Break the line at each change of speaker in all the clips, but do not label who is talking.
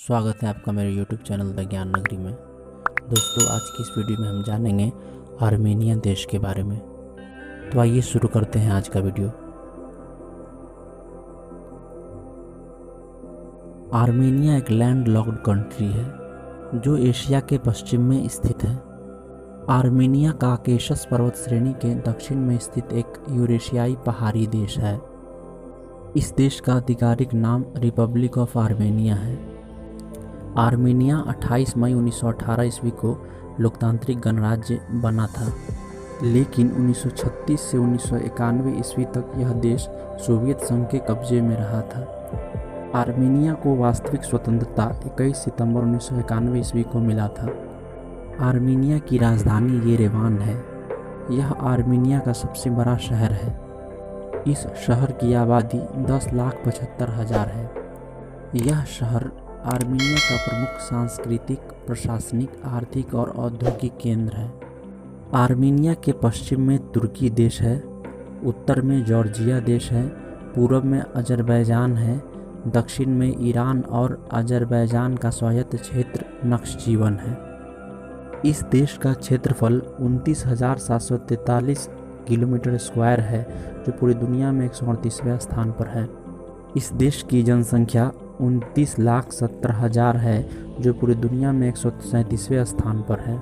स्वागत है आपका मेरे YouTube चैनल द ज्ञान नगरी में। दोस्तों, आज की इस वीडियो में हम जानेंगे आर्मेनिया देश के बारे में। तो आइए शुरू करते हैं आज का वीडियो। आर्मेनिया एक लैंड लॉक्ड कंट्री है जो एशिया के पश्चिम में स्थित है। आर्मेनिया काकेशस पर्वत श्रेणी के दक्षिण में स्थित एक यूरेशियाई पहाड़ी देश है। इस देश का आधिकारिक नाम रिपब्लिक ऑफ आर्मेनिया है। आर्मेनिया 28 मई 1918 ईस्वी को लोकतांत्रिक गणराज्य बना था, लेकिन 1936 से 1991 ईस्वी तक यह देश सोवियत संघ के कब्जे में रहा था। आर्मेनिया को वास्तविक स्वतंत्रता 21 सितंबर 1991 ईस्वी को मिला था। आर्मेनिया की राजधानी येरेवान है। यह आर्मेनिया का सबसे बड़ा शहर है। इस शहर की आबादी 10,75,000 है। यह शहर आर्मेनिया का प्रमुख सांस्कृतिक, प्रशासनिक, आर्थिक और औद्योगिक केंद्र है। आर्मेनिया के पश्चिम में तुर्की देश है, उत्तर में जॉर्जिया देश है, पूर्व में अजरबैजान है, दक्षिण में ईरान और अजरबैजान का स्वायत्त क्षेत्र नक्शजीवन है। इस देश का क्षेत्रफल 29,743 किलोमीटर स्क्वायर है, जो पूरी दुनिया में 138वें स्थान पर है। इस देश की जनसंख्या 29,17,000 है, जो पूरी दुनिया में 137वें स्थान पर है।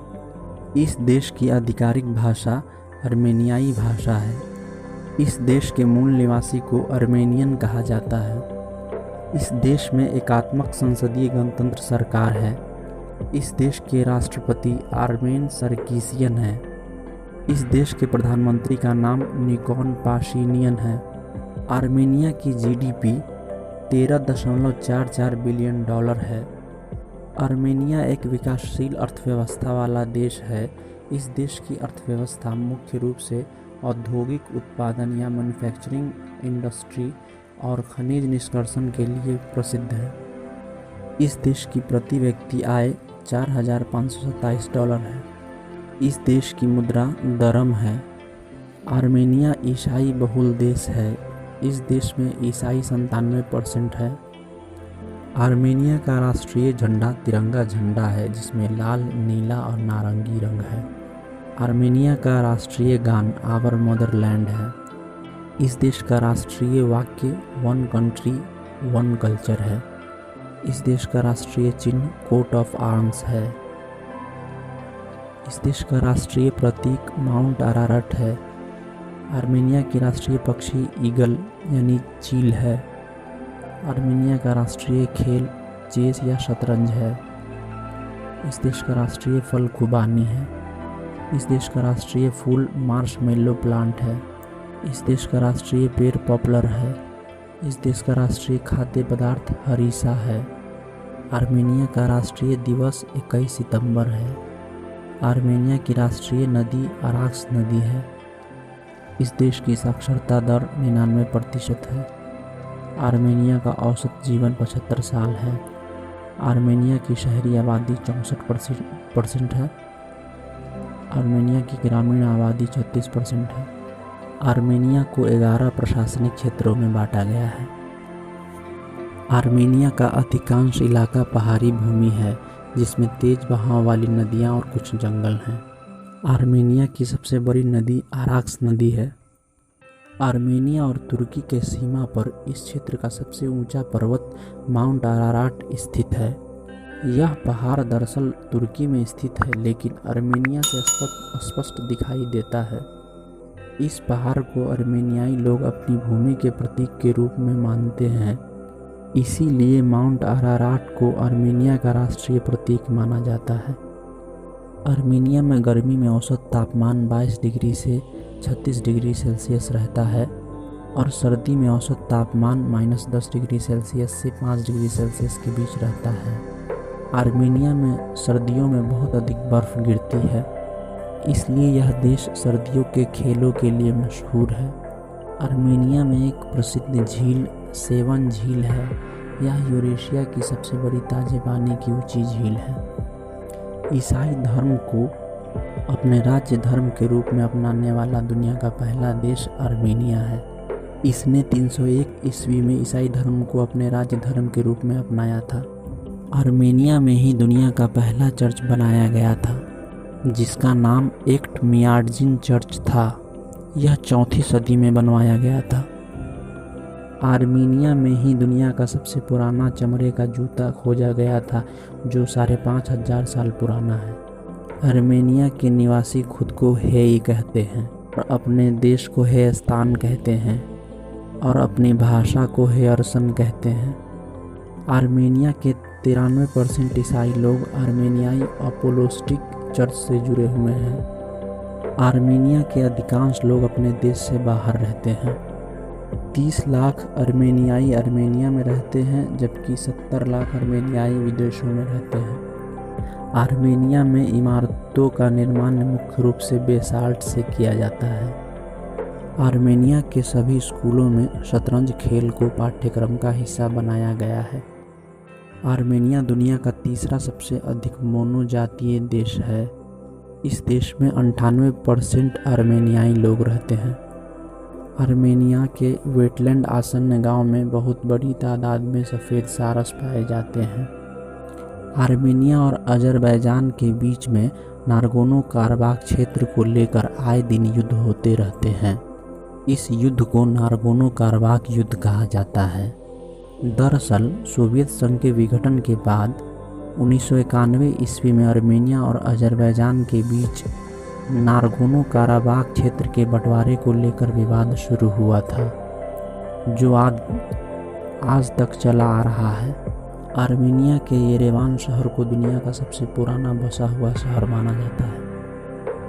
इस देश की आधिकारिक भाषा आर्मेनियाई भाषा है। इस देश के मूल निवासी को आर्मेनियन कहा जाता है। इस देश में एकात्मक संसदीय गणतंत्र सरकार है। इस देश के राष्ट्रपति आर्मेन सरकीसियन है। इस देश के प्रधानमंत्री का नाम निकोन पाशिनियन है। आर्मेनिया की जीडीपी 13.44 बिलियन डॉलर है। आर्मेनिया एक विकासशील अर्थव्यवस्था वाला देश है। इस देश की अर्थव्यवस्था मुख्य रूप से औद्योगिक उत्पादन या मैन्युफैक्चरिंग इंडस्ट्री और खनिज निष्कर्षण के लिए प्रसिद्ध है। इस देश की प्रति व्यक्ति आय $4,527 है। इस देश की मुद्रा दरम है। आर्मेनिया ईसाई बहुल देश है। इस देश में ईसाई 97% है। आर्मेनिया का राष्ट्रीय झंडा तिरंगा झंडा है, जिसमें लाल, नीला और नारंगी रंग है। आर्मेनिया का राष्ट्रीय गान आवर मदरलैंड है। इस देश का राष्ट्रीय वाक्य वन कंट्री वन कल्चर है। इस देश का राष्ट्रीय चिन्ह कोट ऑफ आर्म्स है। इस देश का राष्ट्रीय प्रतीक माउंट अरारट है। आर्मेनिया की राष्ट्रीय पक्षी ईगल यानी चील है। आर्मेनिया का राष्ट्रीय खेल चेस या शतरंज है। इस देश का राष्ट्रीय फल खुबानी है। इस देश का राष्ट्रीय फूल मार्शमेलो प्लांट है। इस देश का राष्ट्रीय पेड़ पॉपुलर है। इस देश का राष्ट्रीय खाद्य पदार्थ हरीसा है। आर्मेनिया का राष्ट्रीय दिवस 21 सितंबर है। आर्मेनिया की राष्ट्रीय नदी अराक्स नदी है। इस देश की साक्षरता दर 99% है। आर्मेनिया का औसत जीवन 75 साल है। आर्मेनिया की शहरी आबादी 64% है। आर्मेनिया की ग्रामीण आबादी 36% है। आर्मेनिया को 11 प्रशासनिक क्षेत्रों में बांटा गया है। आर्मेनिया का अधिकांश इलाका पहाड़ी भूमि है, जिसमें तेज बहाव वाली नदियां और कुछ जंगल हैं। आर्मेनिया की सबसे बड़ी नदी अराक्स नदी है। आर्मेनिया और तुर्की के सीमा पर इस क्षेत्र का सबसे ऊंचा पर्वत माउंट अराराट स्थित है। यह पहाड़ दरअसल तुर्की में स्थित है, लेकिन आर्मेनिया से स्पष्ट दिखाई देता है। इस पहाड़ को आर्मेनियाई लोग अपनी भूमि के प्रतीक के रूप में मानते हैं। इसीलिए माउंट अराराट को आर्मेनिया का राष्ट्रीय प्रतीक माना जाता है। आर्मेनिया में गर्मी में औसत तापमान 22 डिग्री से 36 डिग्री सेल्सियस रहता है और सर्दी में औसत तापमान -10 डिग्री सेल्सियस से 5 डिग्री सेल्सियस के बीच रहता है। आर्मेनिया में सर्दियों में बहुत अधिक बर्फ गिरती है, इसलिए यह देश सर्दियों के खेलों के लिए मशहूर है। आर्मेनिया में एक प्रसिद्ध झील सेवन झील है। यह यूरेशिया की सबसे बड़ी ताजे पानी की ऊंची झील है। ईसाई धर्म को अपने राज्य धर्म के रूप में अपनाने वाला दुनिया का पहला देश आर्मेनिया है। इसने 301 ईस्वी में ईसाई धर्म को अपने राज्य धर्म के रूप में अपनाया था। आर्मेनिया में ही दुनिया का पहला चर्च बनाया गया था, जिसका नाम एक्ट मियाडजिन चर्च था। यह 4वीं सदी में बनवाया गया था। आर्मीनिया में ही दुनिया का सबसे पुराना चमड़े का जूता खोजा गया था, जो 5,500 साल पुराना है। आर्मेनिया के निवासी खुद को हेई कहते हैं और अपने देश को हेस्तान कहते हैं और अपनी भाषा को हेयरसन कहते हैं। आर्मेनिया के 93% ईसाई लोग आर्मेनियाई अपोलोस्टिक चर्च से जुड़े हुए हैं। आर्मेनिया के अधिकांश लोग अपने देश से बाहर रहते हैं। 30 लाख आर्मेनियाई आर्मेनिया में रहते हैं, जबकि 70 लाख आर्मेनियाई विदेशों में रहते हैं। आर्मेनिया में इमारतों का निर्माण मुख्य रूप से बेसाल्ट से किया जाता है। आर्मेनिया के सभी स्कूलों में शतरंज खेल को पाठ्यक्रम का हिस्सा बनाया गया है। आर्मेनिया दुनिया का तीसरा सबसे अधिक मोनोजातीय देश है। इस देश में 98% आर्मेनियाई लोग रहते हैं। आर्मेनिया के वेटलैंड आसन्न गांव में बहुत बड़ी तादाद में सफ़ेद सारस पाए जाते हैं। आर्मेनिया और अजरबैजान के बीच में नारगोनो कारबाख क्षेत्र को लेकर आए दिन युद्ध होते रहते हैं। इस युद्ध को नारगोनो कारबाख युद्ध कहा जाता है। दरअसल सोवियत संघ के विघटन के बाद 1991 ईस्वी में आर्मेनिया और अजरबैजान के बीच नारगोनो काराबाख क्षेत्र के बंटवारे को लेकर विवाद शुरू हुआ था, जो आज तक चला आ रहा है। आर्मेनिया के येरेवान शहर को दुनिया का सबसे पुराना बसा हुआ शहर माना जाता है।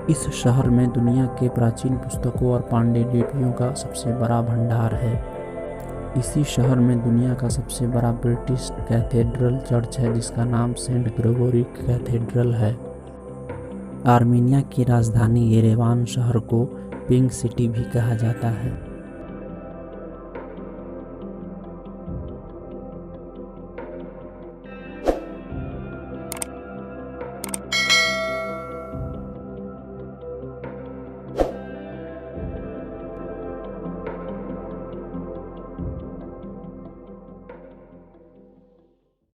इस शहर में दुनिया के प्राचीन पुस्तकों और पांडुलिपियों का सबसे बड़ा भंडार है। इसी शहर में दुनिया का सबसे बड़ा ब्रिटिश कैथेड्रल चर्च है, जिसका नाम सेंट ग्रेगोरी कैथेड्रल है। आर्मेनिया की राजधानी येरेवान शहर को पिंक सिटी भी कहा जाता है।